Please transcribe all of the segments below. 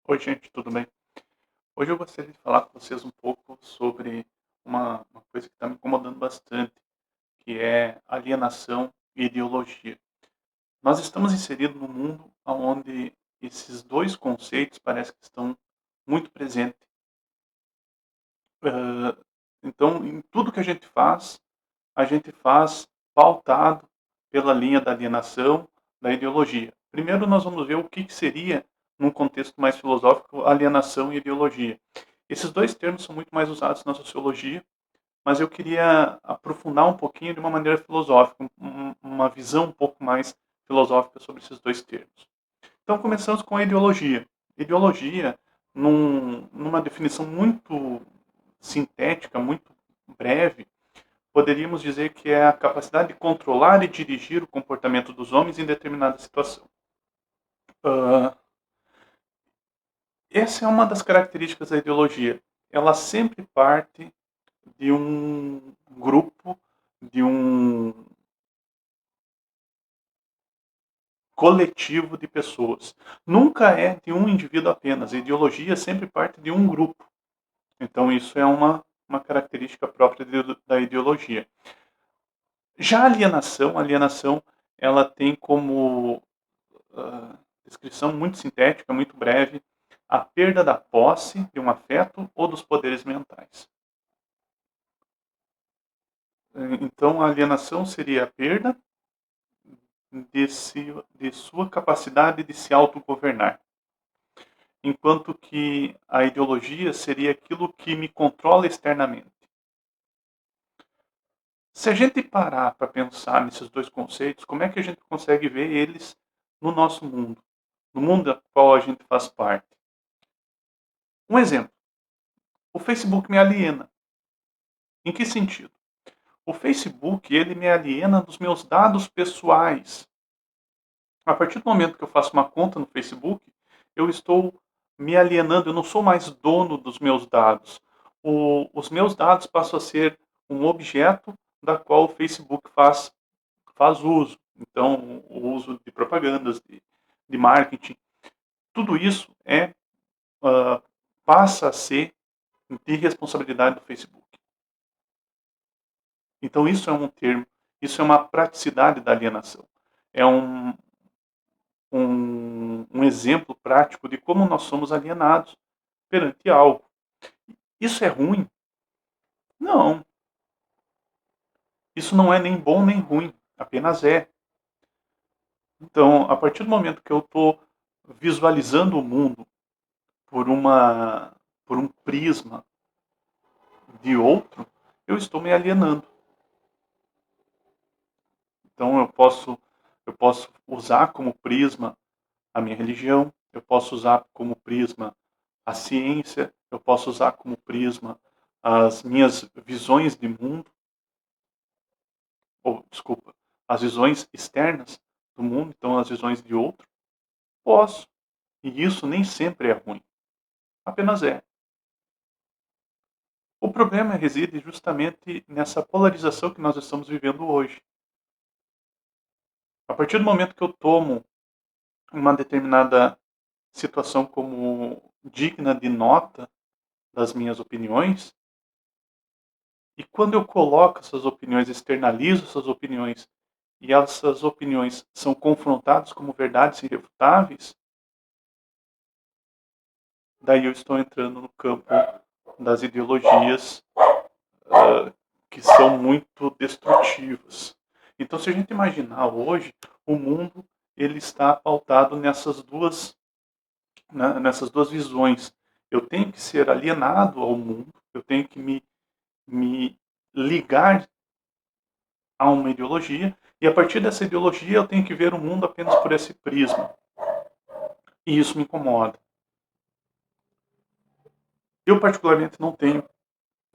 Oi, gente, tudo bem? Hoje eu gostaria de falar com vocês um pouco sobre uma coisa que está me incomodando bastante, que é alienação e ideologia. Nós estamos inseridos num mundo onde esses dois conceitos parece que estão muito presentes. Hã, então, em tudo que a gente faz pautado pela linha da alienação, da ideologia. Primeiro nós vamos ver o que seria, num contexto mais filosófico, alienação e ideologia. Esses dois termos são muito mais usados na sociologia, mas eu queria aprofundar um pouquinho de uma maneira filosófica, uma visão um pouco mais filosófica sobre esses dois termos. Então começamos com a ideologia. Ideologia, numa definição muito sintética, muito breve, poderíamos dizer que é a capacidade de controlar e dirigir o comportamento dos homens em determinada situação. Ah, essa é uma das características da ideologia. Ela sempre parte de um grupo, de um coletivo de pessoas. Nunca é de um indivíduo apenas. A ideologia sempre parte de um grupo. Então isso é uma característica própria da ideologia. Já a alienação ela tem como descrição muito sintética, muito breve, a perda da posse de um afeto ou dos poderes mentais. Então, a alienação seria a perda de sua capacidade de se autogovernar, enquanto que a ideologia seria aquilo que me controla externamente. Se a gente parar para pensar nesses dois conceitos, como é que a gente consegue ver eles no nosso mundo, no mundo do qual a gente faz parte? Um exemplo, o Facebook me aliena. Em que sentido? O Facebook, ele me aliena dos meus dados pessoais. A partir do momento que eu faço uma conta no Facebook, eu estou me alienando, eu não sou mais dono dos meus dados. Os meus dados passam a ser um objeto da qual o Facebook faz uso. Então, o uso de propagandas, de marketing, tudo isso uh, passa a ser de responsabilidade do Facebook. Então, isso é um termo, isso é uma praticidade da alienação. É um exemplo prático de como nós somos alienados perante algo. Isso é ruim? Não. Isso não é nem bom nem ruim, apenas é. Então, a partir do momento que eu estou visualizando o mundo por por um prisma de outro, eu estou me alienando. Então, eu posso usar como prisma a minha religião, eu posso usar como prisma a ciência, eu posso usar como prisma as minhas visões de mundo, ou desculpa, as visões externas do mundo, então as visões de outro, posso. E isso nem sempre é ruim, apenas é. O problema reside justamente nessa polarização que nós estamos vivendo hoje. A partir do momento que eu tomo uma determinada situação como digna de nota das minhas opiniões, e quando eu coloco essas opiniões, externalizo essas opiniões, e essas opiniões são confrontadas como verdades irrefutáveis, daí eu estou entrando no campo das ideologias que são muito destrutivas. Então, se a gente imaginar hoje, o mundo ele está pautado nessas duas visões. Eu tenho que ser alienado ao mundo, eu tenho que me ligar a uma ideologia, e a partir dessa ideologia eu tenho que ver o mundo apenas por esse prisma. E isso me incomoda. Eu, particularmente, não tenho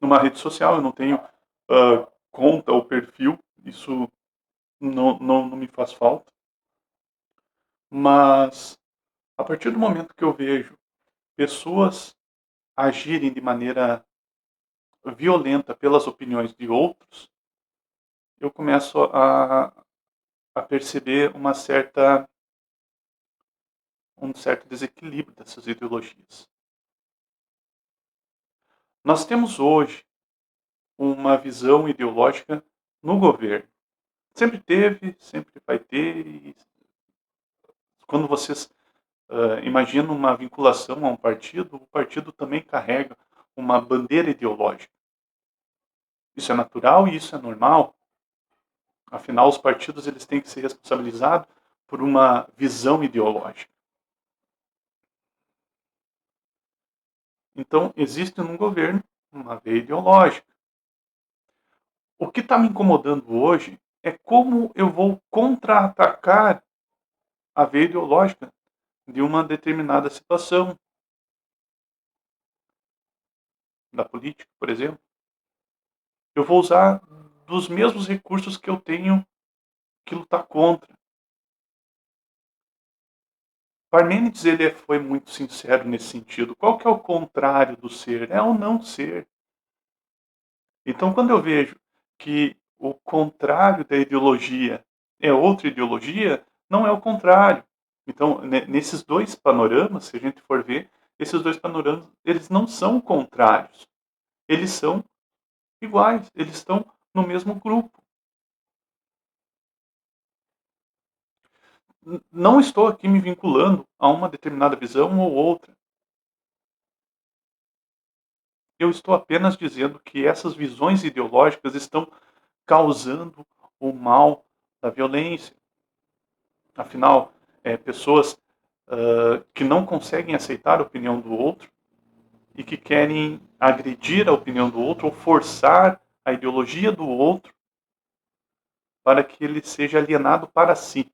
numa rede social, eu não tenho conta ou perfil, isso não me faz falta. Mas, a partir do momento que eu vejo pessoas agirem de maneira violenta pelas opiniões de outros, eu começo a perceber um certo desequilíbrio dessas ideologias. Nós temos hoje uma visão ideológica no governo. Sempre teve, sempre vai ter, e quando vocês imaginam uma vinculação a um partido, o partido também carrega uma bandeira ideológica. Isso é natural e isso é normal. Afinal, os partidos eles têm que ser responsabilizados por uma visão ideológica. Então, existe num governo uma veia ideológica. O que está me incomodando hoje é como eu vou contra-atacar a veia ideológica de uma determinada situação da política, por exemplo. Eu vou usar dos mesmos recursos que eu tenho que lutar contra. Parmênides ele foi muito sincero nesse sentido. Qual que é o contrário do ser? É o não ser. Então, quando eu vejo que o contrário da ideologia é outra ideologia, não é o contrário. Então, nesses dois panoramas, se a gente for ver, esses dois panoramas, eles não são contrários. Eles são iguais, eles estão no mesmo grupo. Não estou aqui me vinculando a uma determinada visão ou outra. Eu estou apenas dizendo que essas visões ideológicas estão causando o mal da violência. Afinal, pessoas que não conseguem aceitar a opinião do outro e que querem agredir a opinião do outro ou forçar a ideologia do outro para que ele seja alienado para si.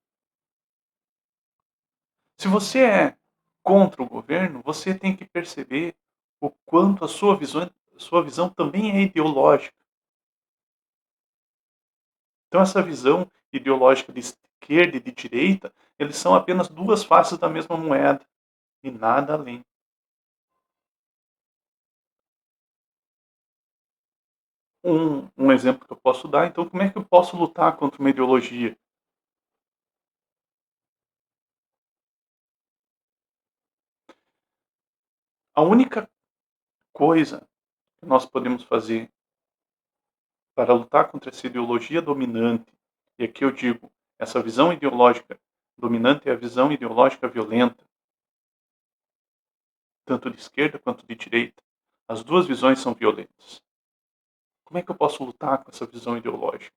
Se você é contra o governo, você tem que perceber o quanto a sua visão também é ideológica. Então, essa visão ideológica de esquerda e de direita, eles são apenas duas faces da mesma moeda e nada além. Um exemplo que eu posso dar, então, como é que eu posso lutar contra uma ideologia? A única coisa que nós podemos fazer para lutar contra essa ideologia dominante, e aqui eu digo, essa visão ideológica dominante é a visão ideológica violenta, tanto de esquerda quanto de direita. As duas visões são violentas. Como é que eu posso lutar com essa visão ideológica?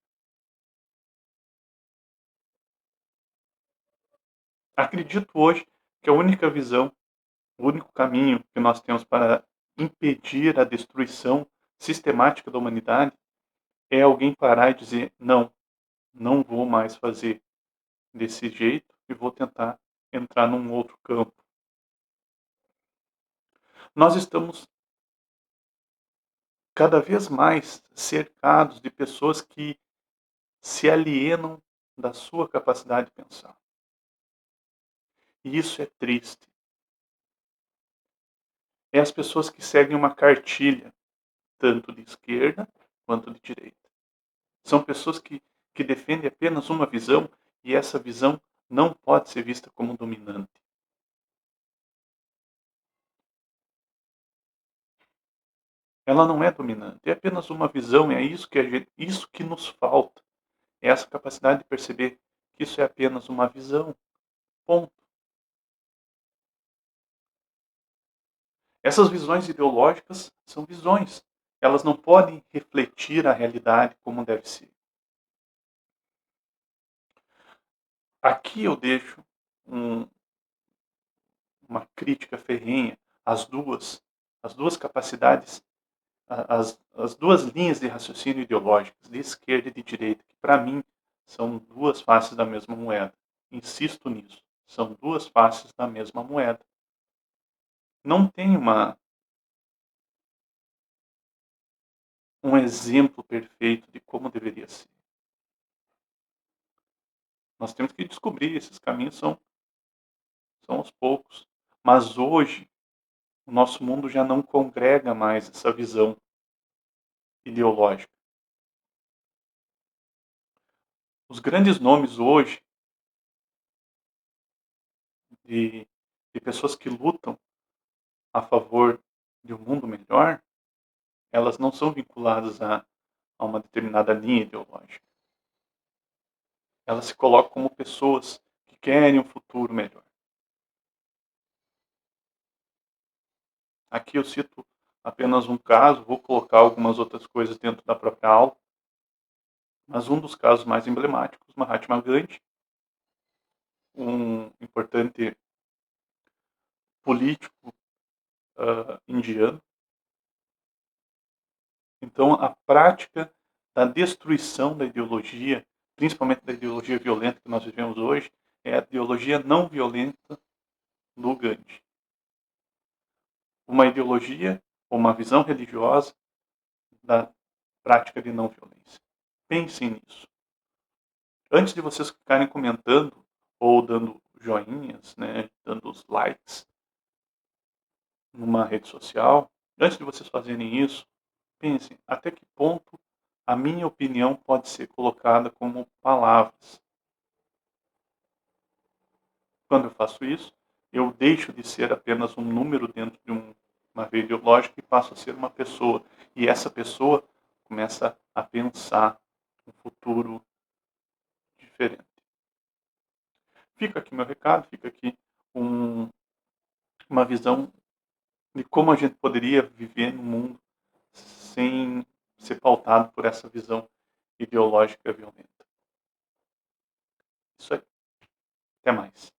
Acredito hoje que a única visão, o único caminho que nós temos para impedir a destruição sistemática da humanidade é alguém parar e dizer: não, não vou mais fazer desse jeito e vou tentar entrar num outro campo. Nós estamos cada vez mais cercados de pessoas que se alienam da sua capacidade de pensar. E isso é triste. É as pessoas que seguem uma cartilha, tanto de esquerda quanto de direita. São pessoas que defendem apenas uma visão e essa visão não pode ser vista como dominante. Ela não é dominante, é apenas uma visão, é isso que nos falta. É essa capacidade de perceber que isso é apenas uma visão. Ponto. Essas visões ideológicas são visões. Elas não podem refletir a realidade como deve ser. Aqui eu deixo um, uma crítica ferrenha às duas capacidades, as duas linhas de raciocínio ideológicas, de esquerda e de direita, que para mim são duas faces da mesma moeda. Insisto nisso. São duas faces da mesma moeda. Não tem um exemplo perfeito de como deveria ser. Nós temos que descobrir, esses caminhos são aos poucos. Mas hoje, o nosso mundo já não congrega mais essa visão ideológica. Os grandes nomes hoje e pessoas que lutam a favor de um mundo melhor, elas não são vinculadas a uma determinada linha ideológica. Elas se colocam como pessoas que querem um futuro melhor. Aqui eu cito apenas um caso, vou colocar algumas outras coisas dentro da própria aula, mas um dos casos mais emblemáticos, Mahatma Gandhi, um importante político indiano. Então, a prática da destruição da ideologia, principalmente da ideologia violenta que nós vivemos hoje, é a ideologia não violenta do Gandhi. Uma ideologia ou uma visão religiosa da prática de não violência. Pensem nisso. Antes de vocês ficarem comentando ou dando joinhas, né, dando os likes numa rede social, antes de vocês fazerem isso, pensem até que ponto a minha opinião pode ser colocada como palavras. Quando eu faço isso, eu deixo de ser apenas um número dentro de uma veia ideológica e passo a ser uma pessoa. E essa pessoa começa a pensar um futuro diferente. Fica aqui meu recado, fica aqui uma visão de como a gente poderia viver no mundo sem ser pautado por essa visão ideológica violenta. Isso aí. Até mais.